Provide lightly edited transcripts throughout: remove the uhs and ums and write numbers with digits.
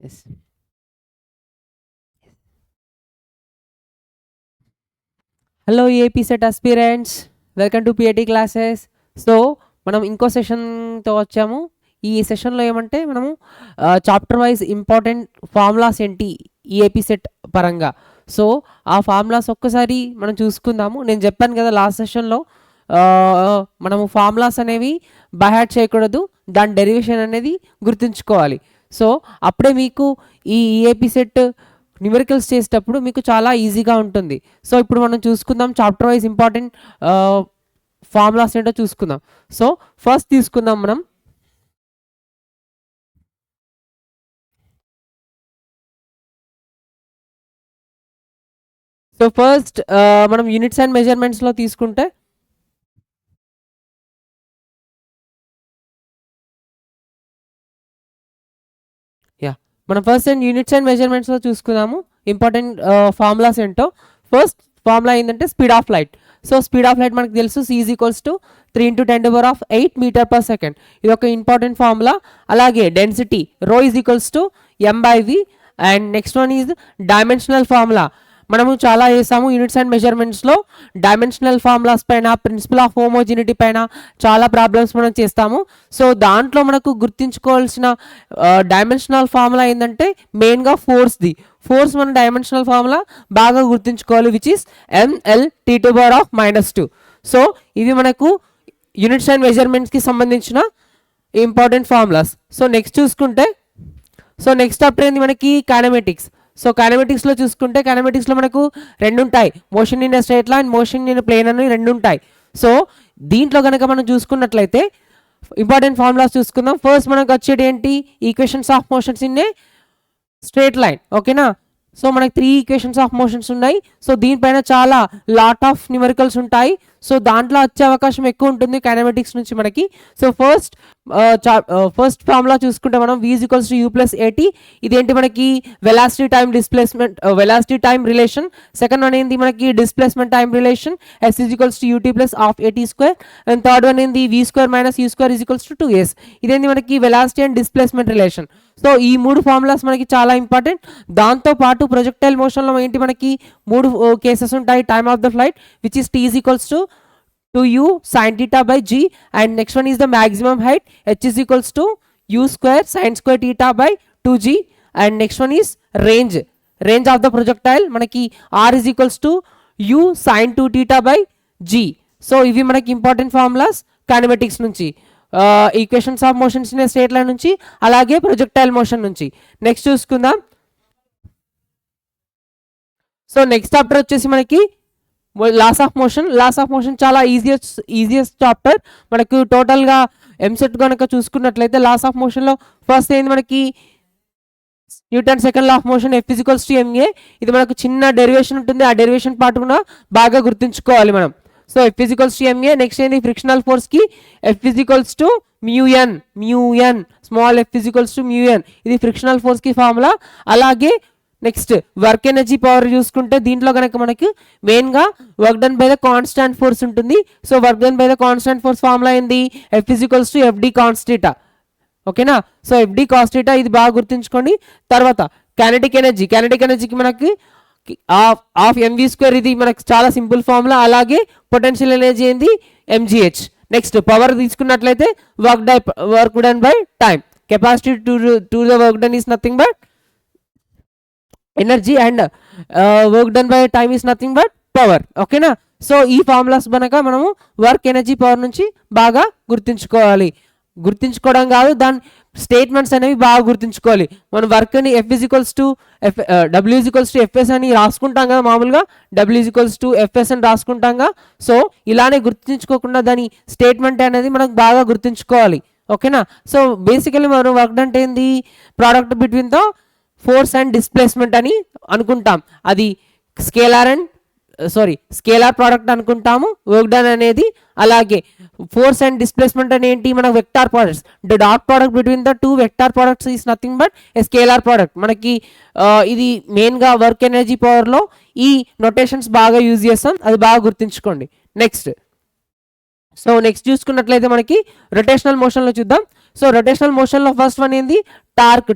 Yes. Hello AP set aspirants, welcome to PIT classes. So మనం ఇంకో సెషన్తో వచ్చాము. ఈ సెషన్లో ఏమంటే మనము చాప్టర్ వైజ్ ఇంపార్టెంట్ ఫార్ములాస్ ఏంటి ఈ ఏపీ సెట్ పరంగా. సో ఆ ఫార్ములాస్ ఒక్కసారి మనం చూసుకుందాము. నేను చెప్పాను కదా లాస్ట్ సెషన్లో మనము ఫార్ములాస్ అనేవి బై హార్ట్ చేయకూడదు, దాని డెరివేషన్ అనేది గుర్తుంచుకోవాలి. సో అప్పుడే మీకు ఈ ఏపీ సెట్ న్యూమరికల్స్ చేసేటప్పుడు మీకు చాలా ఈజీగా ఉంటుంది. సో ఇప్పుడు మనం చూసుకుందాం చాప్టర్ వైజ్ ఇంపార్టెంట్ ఫార్ములాస్ ఏంటో చూసుకుందాం. సో ఫస్ట్ తీసుకుందాం మనం ఫస్ట్ మనం యూనిట్స్ అండ్ మెజర్మెంట్స్లో తీసుకుంటే మనం ఫస్ట్ అండ్ యూనిట్స్ అండ్ మెజర్మెంట్స్లో చూసుకుందాము ఇంపార్టెంట్ ఫార్ములాస్ ఏంటో. ఫస్ట్ ఫార్ములా ఏంటంటే speed of light. So speed of light మనకు తెలుసు, C = 3 × 10⁸ మీటర్ పర్ సెకండ్. ఇది ఒక ఇంపార్టెంట్ ఫార్ములా. అలాగే density ρ = m/v. And next one is dimensional formula. మనము చాలా చేసాము యూనిట్స్ అండ్ మెజర్మెంట్స్లో. డైమెన్షనల్ ఫార్ములాస్ పైన, ప్రిన్సిపల్ ఆఫ్ హోమోజినిటీ పైన చాలా ప్రాబ్లమ్స్ మనం చేస్తాము. సో దాంట్లో మనకు గుర్తుంచుకోవాల్సిన డైమెన్షనల్ ఫార్ములా ఏంటంటే మెయిన్గా ఫోర్స్ మన డైమెన్షనల్ ఫార్ములా బాగా గుర్తుంచుకోవాలి, విచ్ ఈస్ mL/T⁻². సో ఇవి మనకు యూనిట్స్ అండ్ మెజర్మెంట్స్కి సంబంధించిన ఇంపార్టెంట్ ఫార్ములాస్. సో నెక్స్ట్ చూసుకుంటే నెక్స్ట్ చాప్టర్ ఏంది మనకి కైనమెటిక్స్. సో కైనమెటిక్స్లో చూసుకుంటే కైనమెటిక్స్లో మనకు రెండు ఉంటాయి, motion in a straight line, motion in plane అని రెండు ఉంటాయి. సో దీంట్లో కనుక మనం చూసుకున్నట్లయితే ఇంపార్టెంట్ ఫార్ములాస్ చూసుకుందాం. ఫస్ట్ మనకు వచ్చేటి ఏంటి, equations of motions in a straight line. ఓకేనా. సో మనకి 3 ఈక్వేషన్స్ ఆఫ్ మోషన్స్ ఉన్నాయి. సో దీనిపైన చాలా లాట్ ఆఫ్ న్యూమరికల్స్ ఉంటాయి. సో దాంట్లో వచ్చే అవకాశం ఎక్కువ ఉంటుంది కైనమెటిక్స్ నుంచి మనకి. సో ఫస్ట్ ఫార్ములా చూసుకుంటే మనం V = U+AT. ఇదేంటి మనకి velocity time displacement, velocity time relation. Second one ఏంది మనకి displacement time relation, S = UT + ½ and third one ఏంది V² - U² = 2S. ఇదేంటి మనకి velocity and displacement relation. So ఈ 3 ఫార్ములాస్ మనకి చాలా ఇంపార్టెంట్. దాంతోపాటు ప్రొజెక్టైల్ మోషన్లో ఏంటి మనకి 3 కేసెస్ ఉంటాయి. Time of the flight which is T = 2u sin θ/g, and next one is the maximum height h = u² sin² θ/2g, and next one is range of the projectile మనకి r = u sin 2θ/g. So ఇవి మనకి important formulas kinematics నుంచి, equations of motions in straight line నుంచి, అలాగే projectile motion నుంచి. Next చూసుకుందాం. So next chapter వచ్చేసి మనకి లాస్ ఆఫ్ మోషన్ చాలా ఈజియెస్ట్ చాప్టర్ మనకు. టోటల్గా ఎంసెట్ కనుక చూసుకున్నట్లయితే లాస్ ఆఫ్ మోషన్లో ఫస్ట్ ఏంది మనకి Newton second law of motion F = ma. ఇది మనకు చిన్న డెరివేషన్ ఉంటుంది, ఆ డెరివేషన్ పార్ట్ కూడా బాగా గుర్తుంచుకోవాలి మనం. So F = ma. నెక్స్ట్ ఏంది ఫ్రిక్షనల్ ఫోర్స్కి F = μn, small f = μn. ఇది ఫ్రిక్షనల్ ఫోర్స్కి ఫార్ములా. అలాగే నెక్స్ట్ వర్క్ ఎనర్జీ పవర్ చూసుకుంటే దీంట్లో కనుక మనకి మెయిన్గా work done by the constant force ఉంటుంది. So work done by the constant force formula ఏంది F = FD cos θ. ఓకేనా. సో FD cos θ ఇది బాగా గుర్తుంచుకోండి. తర్వాత కైనెటిక్ ఎనర్జీకి మనకి హాఫ్ mv², ఇది మనకి చాలా సింపుల్ ఫార్ములా. అలాగే పొటెన్షియల్ ఎనర్జీ ఏంది mgh. నెక్స్ట్ పవర్ తీసుకున్నట్లయితే work done by time, capacity to the work done is nothing but energy, and work done by time is nothing but power. ఓకేనా. So ఈ formulas కనుక మనము work energy power నుంచి బాగా గుర్తుంచుకోవడం కాదు, దాని స్టేట్మెంట్స్ అనేవి బాగా గుర్తుంచుకోవాలి. మనం వర్క్ని W = Fs అని రాసుకుంటాం కదా, మామూలుగా W = Fs అని రాసుకుంటాంగా. సో ఇలానే గుర్తుంచుకోకుండా దాని స్టేట్మెంట్ అనేది మనకు బాగా గుర్తుంచుకోవాలి. ఓకేనా. సో బేసికలీ మనం వర్క్ అంటే ఏంది, product between the force and displacement అని అనుకుంటాం. అది స్కేలార్ ప్రోడక్ట్ అనుకుంటాము వర్క్ డన్ అనేది. అలాగే ఫోర్స్ అండ్ డిస్ప్లేస్మెంట్ అని ఏంటి, మన vector products. The dot product between the 2 vector products is nothing but A scalar product. మనకి ఇది మెయిన్గా వర్క్ ఎనర్జీ పవర్లో ఈ నొటేషన్స్ బాగా యూజ్ చేస్తాం, అది బాగా గుర్తుంచుకోండి. నెక్స్ట్ చూసుకున్నట్లయితే మనకి రొటేషనల్ మోషన్లో చూద్దాం. సో రొటేషనల్ మోషన్లో ఫస్ట్ వన్ ఏంది torque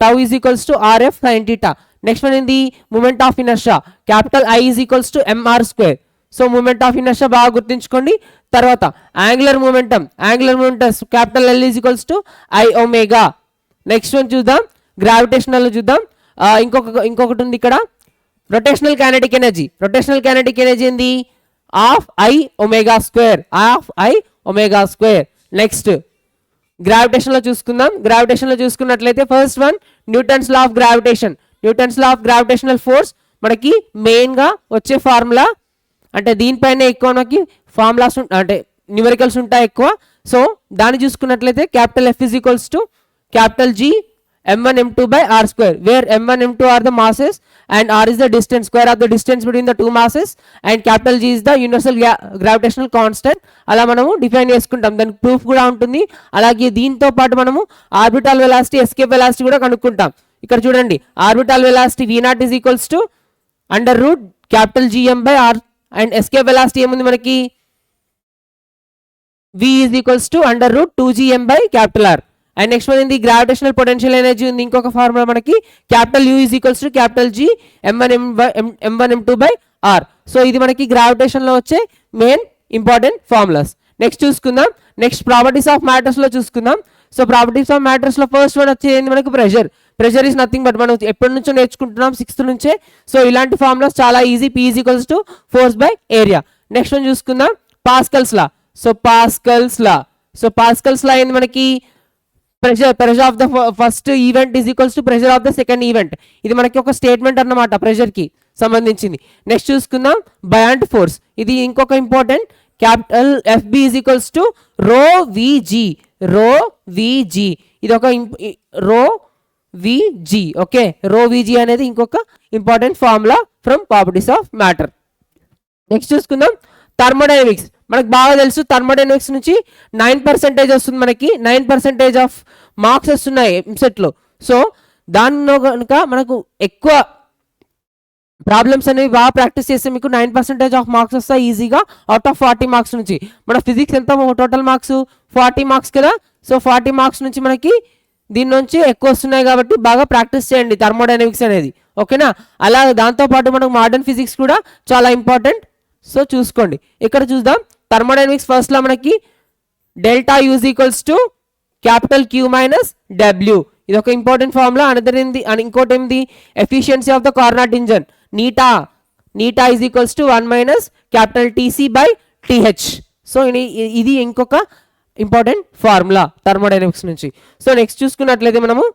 tau is equals to RF sine theta. Next one ఏంది moment of inertia capital I is equals to MR square. So moment of inertia బాగా గుర్తుంచుకోండి. తర్వాత angular momentum capital L is equals to I omega. Next one చూద్దాం gravitational చూద్దాం. ఇంకొకటి ఉంది ఇక్కడ rotational kinetic energy ఏంది half I omega square. Next గ్రావిటేషన్లో చూసుకున్నట్లయితే first one Newton's law of gravitational force మనకి మెయిన్గా వచ్చే ఫార్ములా, అంటే దీనిపైన ఎక్కువ మనకి ఫార్ములాస్ అంటే న్యూమరికల్స్ ఉంటాయి ఎక్కువ. సో దాన్ని చూసుకున్నట్లయితే capital F is equals to capital G m1 m2 by r square, where m1 m2 are the masses and r is the distance, square of the distance between the two masses, and capital G is the universal gravitational constant. అలా మనము define చేసుకుంటాం, దానికి proof కూడా ఉంటుంది. అలాగే దీంతో పాటు మనము ఆర్బిటాల్ వెలాసిటీ ఎస్కేప్ వెలాసిటీ కూడా కనుక్కుంటాం. ఇక్కడ చూడండి orbital velocity v0 is equals to under root capital Gm by r, and escape velocity ఏముంది మనకి v is equals to under root 2gm by capital R. And next one ఏంది gravitational potential energy ఉంది. ఇంకొక formula మనకి capital U is equals to capital G m1 m2 by r. సో ఇది మనకి గ్రావిటేషన్లో వచ్చే మెయిన్ ఇంపార్టెంట్ ఫార్ములాస్. నెక్స్ట్ చూసుకుందాం. నెక్స్ట్ ప్రాపర్టీస్ ఆఫ్ మ్యాటర్స్లో చూసుకుందాం. సో ప్రాపర్టీస్ ఆఫ్ మ్యాటర్స్లో ఫస్ట్ వన్ వచ్చేది మనకి ప్రెషర్ ఈజ్ నథింగ్ బట్ మనం ఎప్పటి నుంచో నేర్చుకుంటున్నాం 6th నుంచే. సో ఇలాంటి ఫార్ములాస్ చాలా easy. P is equals to force by area. Next one చూసుకుందాం పాస్కల్స్ లా. సో పాస్కల్స్ లా ఏంది మనకి pressure of the first event is equals to pressure of the second event. ఇది మనకి ఒక స్టేట్మెంట్ అన్నమాట ప్రెషర్ కి సంబంధించింది. నెక్స్ట్ చూసుకుందాం బయాంట్ ఫోర్స్. ఇది ఇంకొక important capital FB is equals to రో విజీ. ఇది ఒక రో విజీ. ఓకే, రో విజీ అనేది ఇంకొక important formula from properties of matter. Next చూసుకుందాం థర్మోడైనమిక్స్. మనకు బాగా తెలుసు థర్మోడైనమిక్స్ నుంచి 9% వస్తుంది, మనకి 9% ఆఫ్ మార్క్స్ వస్తున్నాయి ఎంసెట్లో. సో దానిలో కనుక మనకు ఎక్కువ ప్రాబ్లమ్స్ అనేవి బాగా ప్రాక్టీస్ చేస్తే మీకు 9% ఆఫ్ మార్క్స్ వస్తాయి ఈజీగా అవుట్ ఆఫ్ 40 మార్క్స్ నుంచి. మన ఫిజిక్స్ ఎంత టోటల్ మార్క్స్ 40 మార్క్స్ కదా. సో 40 మార్క్స్ నుంచి మనకి దీని నుంచి ఎక్కువ వస్తున్నాయి కాబట్టి బాగా ప్రాక్టీస్ చేయండి థర్మోడైనమిక్స్ అనేది. ఓకేనా, అలా దాంతోపాటు మనకు మోడర్న్ ఫిజిక్స్ కూడా చాలా ఇంపార్టెంట్. సో చూసుకోండి. ఇక్కడ చూద్దాం థర్మోడైనమిక్స్ ఫస్ట్ లో మనకి delta U is equals to capital Q minus W. ఇది ఒక ఇంపార్టెంట్ ఫార్ములా. ఇంకోటి ఏంది efficiency of the Carnot engine eta is equals to 1 minus capital TC by TH. So ఇది ఇంకొక ఇంపార్టెంట్ ఫార్ములా థర్మోడైనమిక్స్ నుంచి. సో నెక్స్ట్ చూసుకున్నట్లయితే మనము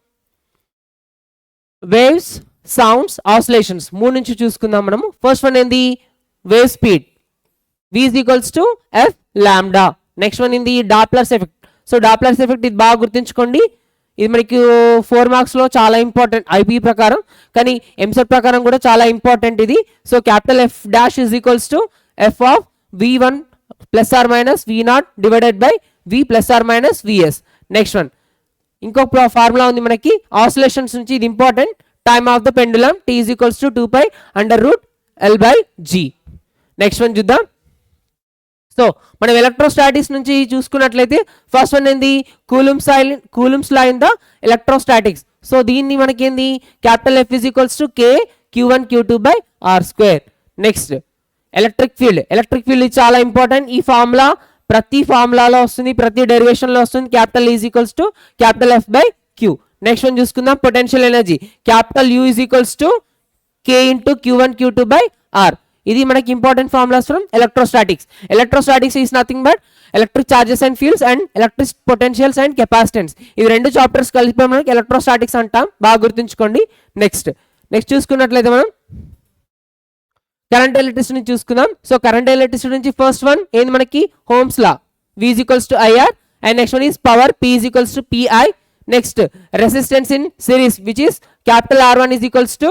వేవ్స్, సౌండ్స్, ఆసిలేషన్స్ 3 నుంచి చూసుకుందాం మనము. ఫస్ట్ వన్ ఏంది wave speed v is equals to f lambda. Next one ఏంది Doppler's effect. So Doppler's effect ఇది బాగా గుర్తుంచుకోండి. ఇది మనకి 4 మార్క్స్లో చాలా ఇంపార్టెంట్ ఐపీ ప్రకారం, కానీ ఎంసెట్ ప్రకారం కూడా చాలా ఇంపార్టెంట్ ఇది. So capital F dash is equals to F of v1 plus or minus v0 divided by v plus or minus vs. Next one ఇంకొక ఫార్ములా ఉంది మనకి ఆసిలేషన్స్ నుంచి, ఇది important. Time of the pendulum t is equals to 2 pi under root l by g. Next one చూద్దాం. So మనం electrostatics నుంచి చూసుకున్నట్లయితే first one ఏంది coulombs law in the electrostatics. So దీన్ని మనకి ఏంది capital F is equals to K q1 q2 by r square. Next electric field ఇది చాలా ఇంపార్టెంట్. ఈ ఫార్ములా ప్రతి ఫార్ములాలో వస్తుంది, ప్రతి డెరివేషన్లో వస్తుంది. Capital is equals to capital F by Q. Next one చూసుకుందాం potential energy. Capital U is equals to K into q1 q2 by r. ఇది మనకి important formulas from electrostatics is nothing but electric charges and fields and electric potentials and capacitance. ఇవి 2 chapters కలిపి మనకి electrostatics అంటాం, బాగా గుర్తుంచుకోండి. Next చూసుకున్నట్లయితే మనం కరెంట్ ఎలక్ట్రిసిటీ చూసుకుందాం. సో కరెంట్ ఎలక్ట్రిసిటీ నుంచి ఫస్ట్ వన్ ఏంది మనకి homes law v is equals to IR, and next one is power P is equals to PI. Next resistance in series, which is capital R1 is equals to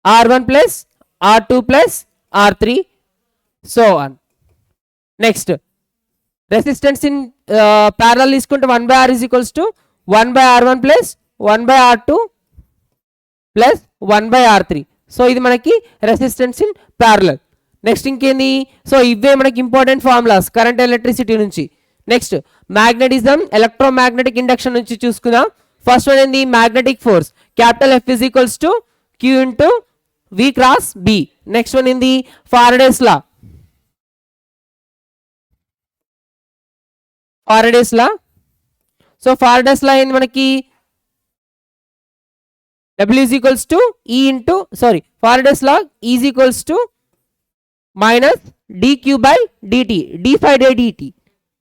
R1 plus R2 plus R3, so on. Next resistance in parallel is equal to 1 by R is equals to 1 by R1 plus 1 by R2 plus 1 by R3. So ఇది మనకి resistance in parallel. Next ఇంకేంది, so ఇవే మనకి important formulas current electricity నుంచి. Next magnetism, electromagnetic induction నుంచి చూసుకుందాం. First one ఏంది magnetic force, capital F is equals to Q into V cross B. Next one ఏంది ఫారడేస్ లా. సో ఫారడేస్ లా ఏంది మనకి W is equals to E into Faraday's law is equals to minus dq by dt,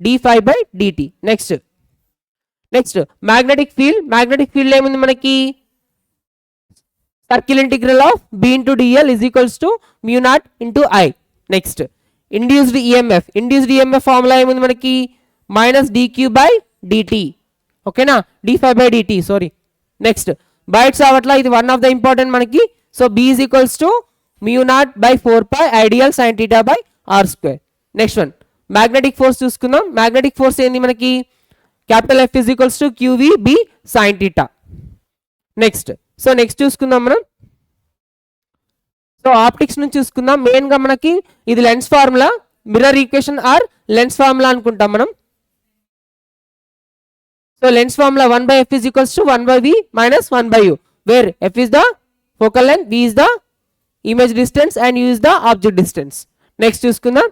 d5 by dt. Next magnetic field ఏముంది మనకి circle integral of B into dl is equals to mu naught into I. Next induced EMF formula ఏముంది మనకి minus dq by dt, ఓకేనా, d5 by dt. Next బయట రావట్లా, ఇది one of the important మనకి. So B is equals to mu naught by 4 ideal sine theta by r². Next one magnetic force చూసుకుందాం. Magnetic force ఏంది మనకి capital F is equals to QVB sign theta. Next చూసుకుందాం మనం. So optics నుంచి చూసుకుందాం. Main గా మనకి ఇది lens formula, mirror equation or lens formula అనుకుంటాం మనం. So lens formula 1/f is equals to 1/v minus 1/u, where f is the focal length, v is the image distance and u is the object distance. Next చూసుకుందాం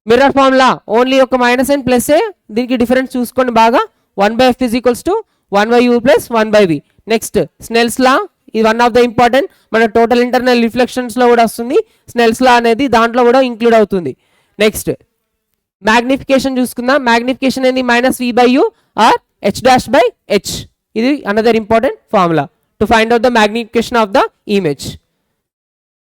mirror formula, only ఒక minus and plus ఏ, దీనికి difference చూసుకోండి బాగా. 1/f is equals to 1/u plus 1/v. Next Snell's law, ఇది one of the important, మన total internal reflections లో కూడా వస్తుంది. స్నెల్స్ లా అనేది దాంట్లో కూడా ఇంక్లూడ్ అవుతుంది. నెక్స్ట్ మ్యాగ్నిఫికేషన్ చూసుకుందాం. మ్యాగ్నిఫికేషన్ ఏంది -v/u ఆర్ h'/h. ఇది another important formula to find out the magnification of the image.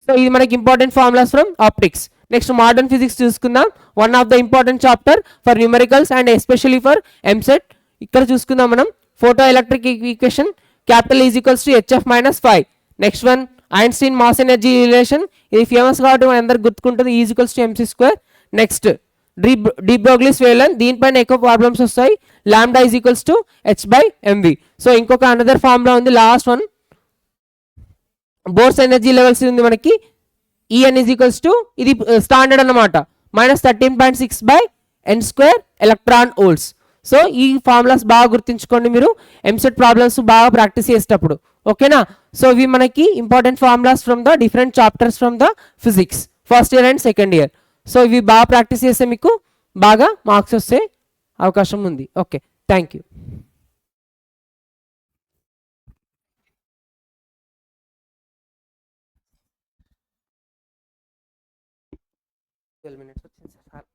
So ఇది మనకి important formulas from optics. Next modern physics చూసుకుందాం. One of the important chapter for numericals and especially for EAMCET. ఇక్కడ చూసుకుందాం మనం photoelectric equation, capital is equals to hf minus 5. Next one Einstein mass energy relation, ఇది famous కాబట్టి మన అందరికి గుర్తుకుంటుంది, is equals to mc². Next de Broglie's wavelength, దీనిపైన ఎక్కువ ప్రాబ్లమ్స్ వస్తాయి. Lambda is equals to h/mv. So ఇంకొక another formula ఉంది, last one Bohr's energy levels ఉంది మనకి. En ఈజ్ ఈక్వల్స్ టు, ఇది స్టాండర్డ్ అన్నమాట, -13.6/n² ఎలక్ట్రాన్ వోల్ట్స్. సో ఈ ఫార్ములాస్ బాగా గుర్తుంచుకోండి మీరు ఎంసెట్ ప్రాబ్లమ్స్ బాగా ప్రాక్టీస్ చేసేటప్పుడు, ఓకేనా. సో ఇవి మనకి important formulas from the different chapters from the physics first year and second year. So ఇవి బాగా ప్రాక్టీస్ చేస్తే మీకు బాగా మార్క్స్ వస్తే అవకాశం ఉంది. Okay, thank you. minutes వచ్చింది సార్.